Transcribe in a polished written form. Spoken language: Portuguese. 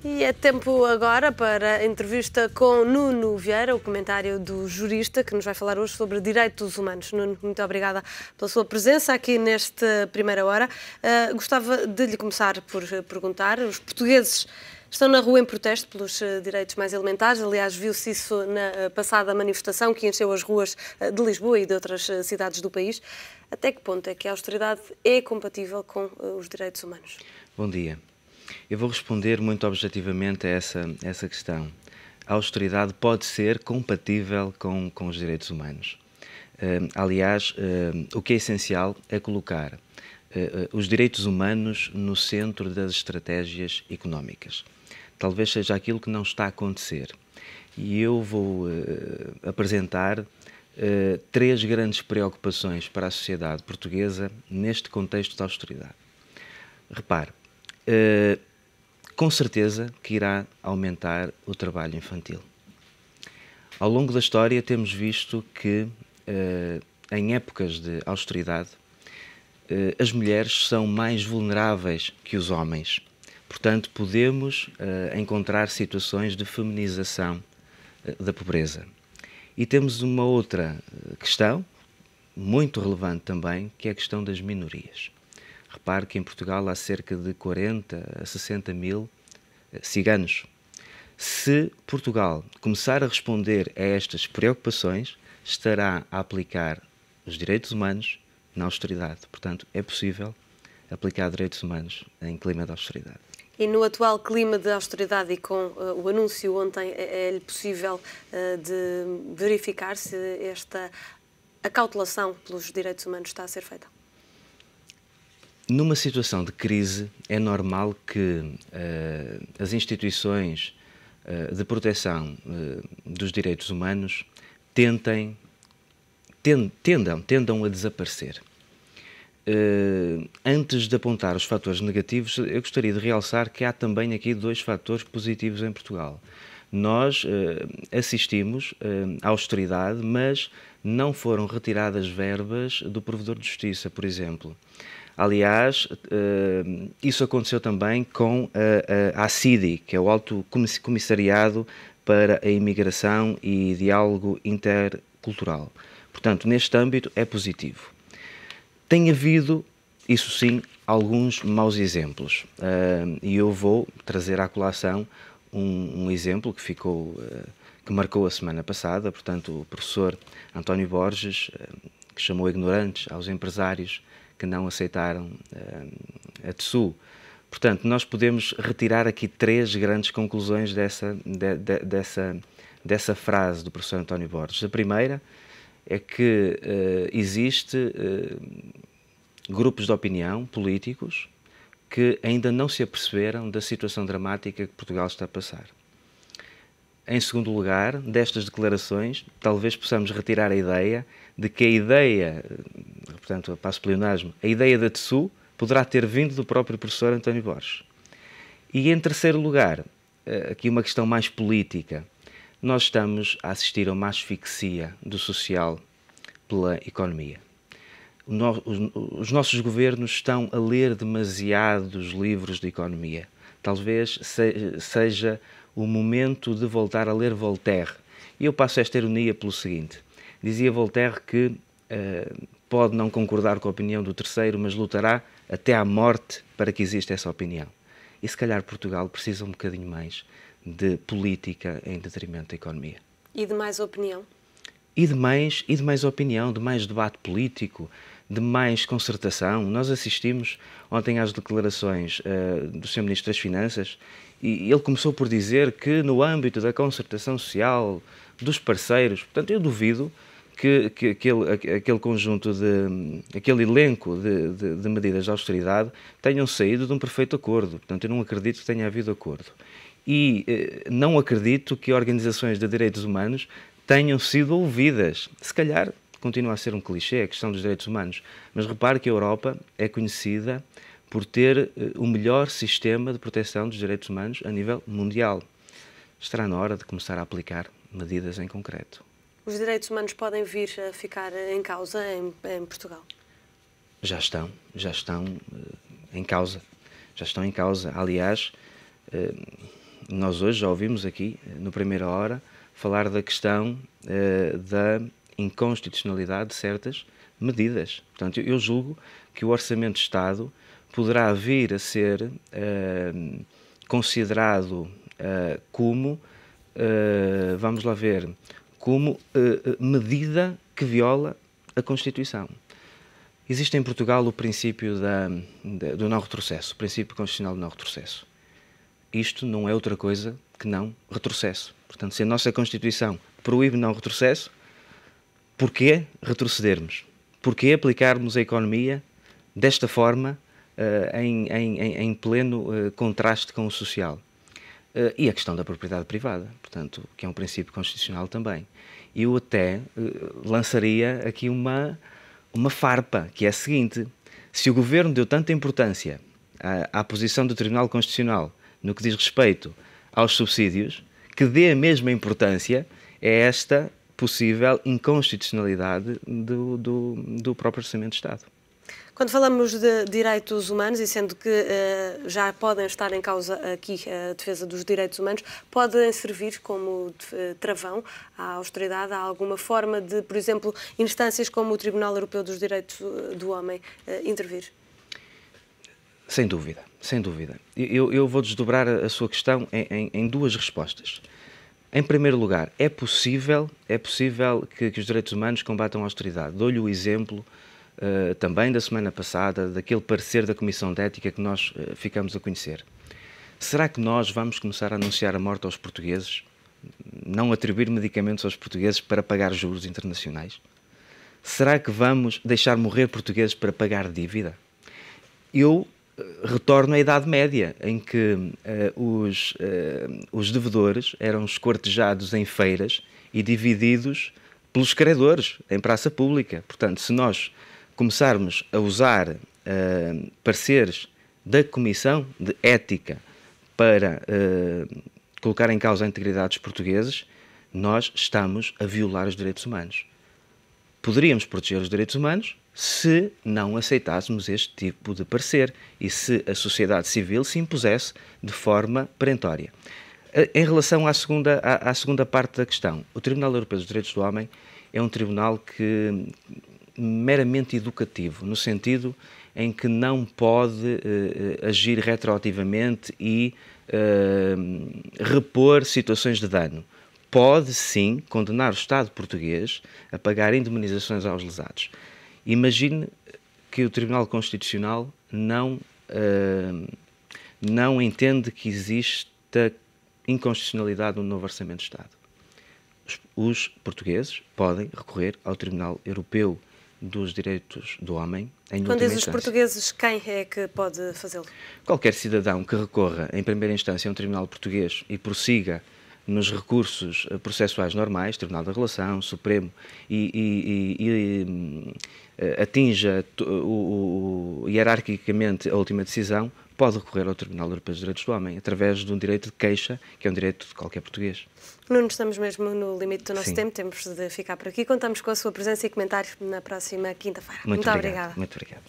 E é tempo agora para a entrevista com Nuno Vieira, o comentário do jurista, que nos vai falar hoje sobre direitos humanos. Nuno, muito obrigada pela sua presença aqui nesta primeira hora. Gostava de lhe começar por perguntar: os portugueses estão na rua em protesto pelos direitos mais elementares. Aliás, viu-se isso na passada manifestação que encheu as ruas de Lisboa e de outras cidades do país. Até que ponto é que a austeridade é compatível com os direitos humanos? Bom dia. Eu vou responder muito objetivamente a essa questão. A austeridade pode ser compatível com os direitos humanos. Aliás, o que é essencial é colocar os direitos humanos no centro das estratégias económicas. Talvez seja aquilo que não está a acontecer. E eu vou apresentar três grandes preocupações para a sociedade portuguesa neste contexto de austeridade. Repare, com certeza que irá aumentar o trabalho infantil. Ao longo da história temos visto que em épocas de austeridade as mulheres são mais vulneráveis que os homens. Portanto, podemos encontrar situações de feminização da pobreza. E temos uma outra questão, muito relevante também, que é a questão das minorias. Repare que em Portugal há cerca de 40 a 60 mil ciganos. Se Portugal começar a responder a estas preocupações, estará a aplicar os direitos humanos na austeridade. Portanto, é possível aplicar direitos humanos em clima de austeridade. E no atual clima de austeridade e com o anúncio ontem, é-lhe possível de verificar se esta acautelação pelos direitos humanos está a ser feita? Numa situação de crise, é normal que as instituições de proteção dos direitos humanos tendam a desaparecer. Antes de apontar os fatores negativos, eu gostaria de realçar que há também aqui dois fatores positivos em Portugal. Nós assistimos à austeridade, mas não foram retiradas verbas do provedor de justiça, por exemplo. Aliás, isso aconteceu também com a CIDI, que é o Alto Comissariado para a Imigração e Diálogo Intercultural. Portanto, neste âmbito é positivo. Tem havido, isso sim, alguns maus exemplos. E eu vou trazer à colação um exemplo que marcou a semana passada. Portanto, o professor António Borges, que chamou ignorantes aos empresários que não aceitaram a TSU. Portanto, nós podemos retirar aqui três grandes conclusões dessa frase do professor António Borges. A primeira é que existe grupos de opinião políticos que ainda não se aperceberam da situação dramática que Portugal está a passar. Em segundo lugar, destas declarações, talvez possamos retirar a ideia de que a ideia, portanto, passo pleonasmo, a ideia da TSU poderá ter vindo do próprio professor António Borges. E em terceiro lugar, aqui uma questão mais política, nós estamos a assistir a uma asfixia do social pela economia. Os nossos governos estão a ler demasiados livros de economia. Talvez seja o momento de voltar a ler Voltaire. E eu passo esta ironia pelo seguinte. Dizia Voltaire que pode não concordar com a opinião do terceiro, mas lutará até à morte para que exista essa opinião. E se calhar Portugal precisa um bocadinho mais de política em detrimento da economia. E de mais opinião? E de mais opinião, de mais debate político, de mais concertação. Nós assistimos ontem às declarações do Sr. Ministro das Finanças e ele começou por dizer que no âmbito da concertação social, dos parceiros, portanto eu duvido que aquele conjunto, aquele elenco de medidas de austeridade tenham saído de um perfeito acordo. Portanto eu não acredito que tenha havido acordo. E não acredito que organizações de direitos humanos tenham sido ouvidas. Se calhar continua a ser um clichê a questão dos direitos humanos, mas repare que a Europa é conhecida por ter o melhor sistema de proteção dos direitos humanos a nível mundial. Estará na hora de começar a aplicar medidas em concreto. Os direitos humanos podem vir a ficar em causa em Portugal? Já estão em causa. Já estão em causa. Aliás, nós hoje já ouvimos aqui, no Primeira Hora, falar da questão da inconstitucionalidade de certas medidas. Portanto, eu julgo que o Orçamento de Estado poderá vir a ser considerado como, vamos lá ver, como medida que viola a Constituição. Existe em Portugal o princípio do não retrocesso, o princípio constitucional do não retrocesso. Isto não é outra coisa que não retrocesso. Portanto, se a nossa Constituição proíbe não retrocesso, porquê retrocedermos? Porquê aplicarmos a economia desta forma, em pleno contraste com o social? E a questão da propriedade privada, portanto, que é um princípio constitucional também. Eu até lançaria aqui uma farpa, que é a seguinte: se o Governo deu tanta importância à posição do Tribunal Constitucional no que diz respeito aos subsídios, que dê a mesma importância a esta possível inconstitucionalidade do próprio Orçamento de Estado. Quando falamos de direitos humanos, e sendo que já podem estar em causa aqui a defesa dos direitos humanos, podem servir como travão à austeridade? Há alguma forma de, por exemplo, instâncias como o Tribunal Europeu dos Direitos do Homem intervir? Sem dúvida, sem dúvida. Eu vou desdobrar a sua questão em duas respostas. Em primeiro lugar, é possível que os direitos humanos combatam a austeridade. Dou-lhe o exemplo também da semana passada, daquele parecer da Comissão de Ética que nós ficamos a conhecer. Será que nós vamos começar a anunciar a morte aos portugueses? Não atribuir medicamentos aos portugueses para pagar juros internacionais? Será que vamos deixar morrer portugueses para pagar dívida? Eu retorno à Idade Média, em que os devedores eram esquartejados em feiras e divididos pelos credores em praça pública. Portanto, se nós começarmos a usar pareceres da Comissão de Ética para colocar em causa a integridade dos portugueses, nós estamos a violar os direitos humanos. Poderíamos proteger os direitos humanos se não aceitássemos este tipo de parecer e se a sociedade civil se impusesse de forma perentória. Em relação à segunda parte da questão, o Tribunal Europeu dos Direitos do Homem é um tribunal meramente educativo, no sentido em que não pode agir retroativamente e repor situações de dano. Pode, sim, condenar o Estado português a pagar indemnizações aos lesados. Imagine que o Tribunal Constitucional não entende que exista inconstitucionalidade no novo Orçamento de Estado. Os portugueses podem recorrer ao Tribunal Europeu dos Direitos do Homem em última instância. Quando diz os portugueses, quem é que pode fazê-lo? Qualquer cidadão que recorra em primeira instância a um tribunal português e prossiga nos recursos processuais normais, Tribunal da Relação, Supremo, e atinja hierarquicamente a última decisão, pode recorrer ao Tribunal Europeu dos Direitos do Homem, através de um direito de queixa, que é um direito de qualquer português. Nuno, estamos mesmo no limite do nosso Sim. tempo, temos de ficar por aqui. Contamos com a sua presença e comentário na próxima quinta-feira. Muito obrigado. Muito obrigado.